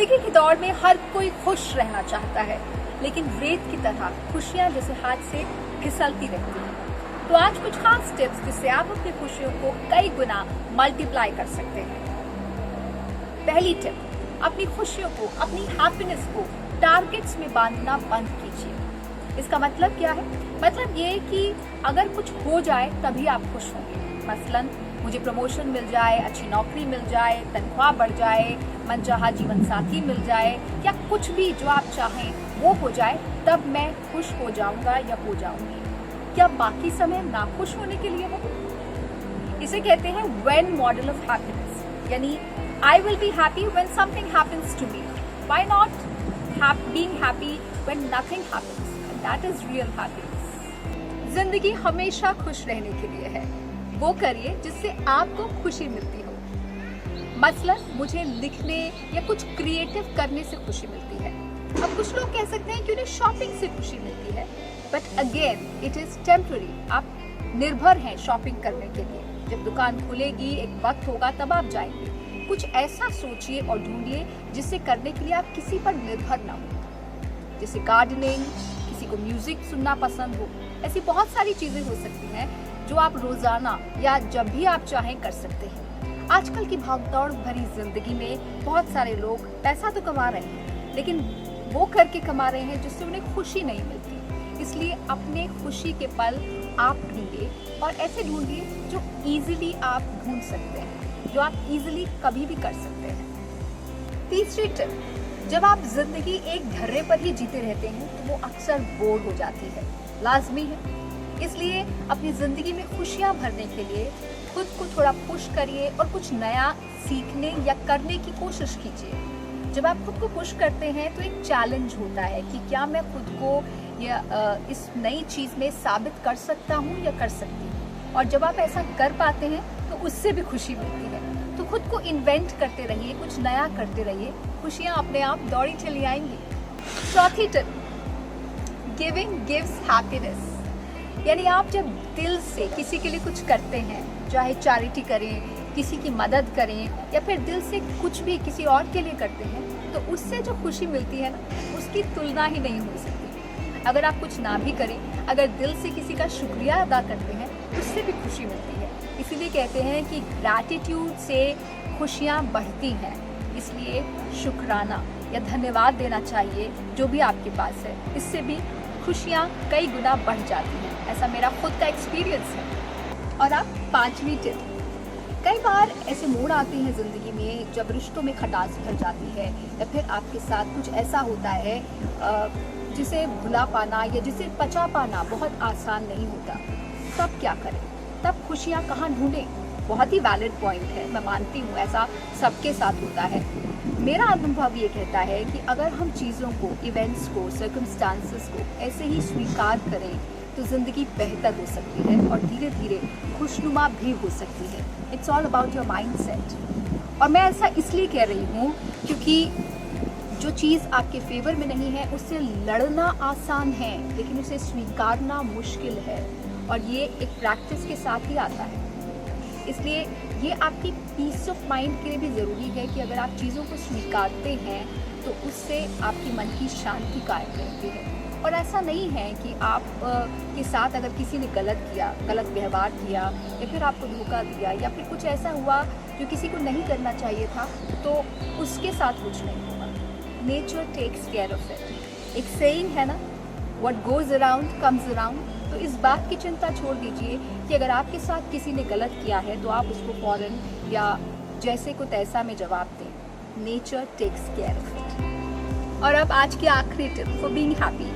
जिंदगी की दौड़ में हर कोई खुश रहना चाहता है, लेकिन रेत की तरह खुशियां जैसे हाथ से फिसलती रहती हैं। तो आज कुछ खास टिप्स जिससे आप अपनी खुशियों को कई गुना मल्टीप्लाई कर सकते हैं। पहली टिप, अपनी खुशियों को, अपनी हैप्पीनेस को टारगेट्स में बांधना बंद कीजिए। इसका मतलब क्या है? मतलब ये कि अगर कुछ हो जाए तभी आप खुश होंगे। मसलन मुझे प्रमोशन मिल जाए, अच्छी नौकरी मिल जाए, तनख्वाह बढ़ जाए, मनचाहा जीवन साथी मिल जाए, या कुछ भी जो आप चाहें वो हो जाए, तब मैं खुश हो जाऊंगा या हो जाऊंगी। क्या बाकी समय नाखुश होने के लिए है? इसे कहते हैं व्हेन मॉडल ऑफ हैप्पीनेस, यानी I will be happy when something happens to me. Why not being happy when nothing happens? And that is real happiness. जिंदगी हमेशा खुश रहने के लिए है। वो करिए जिससे आपको खुशी मिलती हो। मसलन मुझे लिखने या कुछ क्रिएटिव करने से खुशी मिलती है। अब कुछ लोग कह सकते हैं कि उन्हें शॉपिंग से खुशी मिलती है, but again it is temporary. आप निर्भर हैं शॉपिंग करने के लिए। जब दुकान खुलेगी, एक वक्त होगा, तब आप जाएंगे। कुछ ऐसा सोचिए और ढूंढिए जिससे करने के लिए आप किसी पर निर्भर ना हो। जैसे गार्डनिंग, किसी को म्यूजिक सुनना पसंद हो। ऐसी बहुत सारी चीजें हो सकती हैं जो आप रोजाना या जब भी आप चाहें कर सकते हैं। आजकल की भागदौड़ भरी जिंदगी में बहुत सारे लोग पैसा तो कमा रहे हैं, लेकिन वो करके कमा रहे हैं जिससे उन्हें खुशी नहीं मिलती। इसलिए अपने खुशी के पल आप ढूंढिए, और ऐसे ढूंढिए जो इजीली आप ढूंढ सकते हैं, जो आप इजीली कभी भी कर सकते हैं। तीसरी टिप, जब आप जिंदगी एक ढर्रे पर ही जीते रहते हैं तो वो अक्सर बोर हो जाती है, लाजमी है। इसलिए अपनी जिंदगी में खुशियां भरने के लिए खुद को थोड़ा पुश करिए और कुछ नया सीखने या करने की कोशिश कीजिए। जब आप खुद को पुश करते हैं तो एक चैलेंज होता है कि क्या मैं खुद को या इस नई चीज में साबित कर सकता हूँ या कर सकती हूँ। और जब आप ऐसा कर पाते हैं तो उससे भी खुशी मिलती है। तो खुद को इन्वेंट करते रहिए, कुछ नया करते रहिए, खुशियां अपने आप दौड़ी चली आएंगी। चौथी टिप, गिविंग गिव्स हैप्पीनेस, यानी आप जब दिल से किसी के लिए कुछ करते हैं, चाहे चैरिटी करें, किसी की मदद करें, या फिर दिल से कुछ भी किसी और के लिए करते हैं, तो उससे जो खुशी मिलती है ना, उसकी तुलना ही नहीं हो सकती। अगर आप कुछ ना भी करें, अगर दिल से किसी का शुक्रिया अदा करते हैं, उससे भी खुशी मिलती है। इसीलिए कहते हैं कि ग्रैटिट्यूड से खुशियाँ बढ़ती हैं। इसलिए शुक्राना या धन्यवाद देना चाहिए जो भी आपके पास है। इससे भी खुशियाँ कई गुना बढ़ जाती हैं। ऐसा मेरा खुद का एक्सपीरियंस है। और अब पांचवी टिप, कई बार ऐसे मोड़ आते हैं ज़िंदगी में जब रिश्तों में खटास भर जाती है, या फिर आपके साथ कुछ ऐसा होता है जिसे भुला पाना या जिसे पचा पाना बहुत आसान नहीं होता। तब क्या करें? तब खुशियाँ कहाँ ढूंढें? बहुत ही वैलिड पॉइंट है, मैं मानती हूँ ऐसा सबके साथ होता है। मेरा अनुभव ये कहता है कि अगर हम चीज़ों को, इवेंट्स को, सर्कमस्टांसेस को ऐसे ही स्वीकार करें तो ज़िंदगी बेहतर हो सकती है और धीरे धीरे खुशनुमा भी हो सकती है। It's all about your mindset. और मैं ऐसा इसलिए कह रही हूँ क्योंकि जो चीज़ आपके फेवर में नहीं है उससे लड़ना आसान है, लेकिन उसे स्वीकारना मुश्किल है, और ये एक प्रैक्टिस के साथ ही आता है। इसलिए ये आपकी पीस ऑफ माइंड के लिए भी ज़रूरी है कि अगर आप चीज़ों को स्वीकारते हैं तो उससे आपकी मन की शांति कायम रहती है। और ऐसा नहीं है कि आप के साथ अगर किसी ने गलत किया, गलत व्यवहार किया, या फिर आपको धोखा दिया, या फिर कुछ ऐसा हुआ जो किसी को नहीं करना चाहिए था, तो उसके साथ कुछ नहीं होगा। Nature takes care of it. एक सेइंग है ना, what goes around comes around. तो इस बात की चिंता छोड़ दीजिए कि अगर आपके साथ किसी ने गलत किया है तो आप उसको फौरन या जैसे को तैसा में जवाब दें। Nature takes care of it. और अब आज की आखिरी टिप, फॉर बीइंग हैप्पी,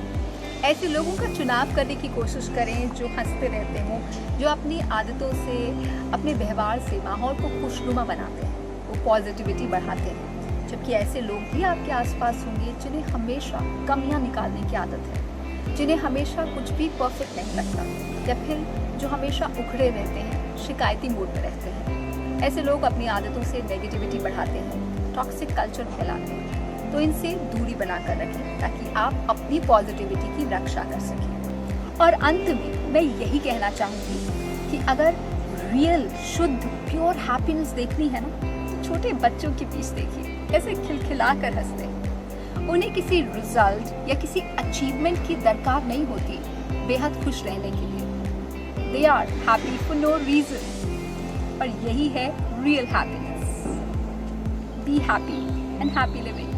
ऐसे लोगों का चुनाव करने की कोशिश करें जो हंसते रहते हों, जो अपनी आदतों से, अपने व्यवहार से माहौल को खुशनुमा बनाते हैं, वो पॉजिटिविटी बढ़ाते हैं। जबकि ऐसे लोग भी आपके आसपास होंगे जिन्हें हमेशा कमियां निकालने की आदत है, जिन्हें हमेशा कुछ भी परफेक्ट नहीं लगता, या फिर जो हमेशा उखड़े रहते हैं, शिकायती मूड में रहते हैं। ऐसे लोग अपनी आदतों से नेगेटिविटी बढ़ाते हैं, टॉक्सिक कल्चर फैलाते हैं। तो इनसे दूरी बनाकर रखें ताकि आप अपनी पॉजिटिविटी की रक्षा कर सकें। और अंत में मैं यही कहना चाहूँगी कि अगर रियल, शुद्ध, प्योर हैप्पीनेस देखनी है ना, तो छोटे बच्चों के बीच देखिए। कैसे खिलखिलाकर हंसते हैं। उन्हें किसी रिजल्ट या किसी अचीवमेंट की दरकार नहीं होती बेहद खुश रहने के लिए। They are happy for no reason. और यही है real happiness. Be happy and happy living.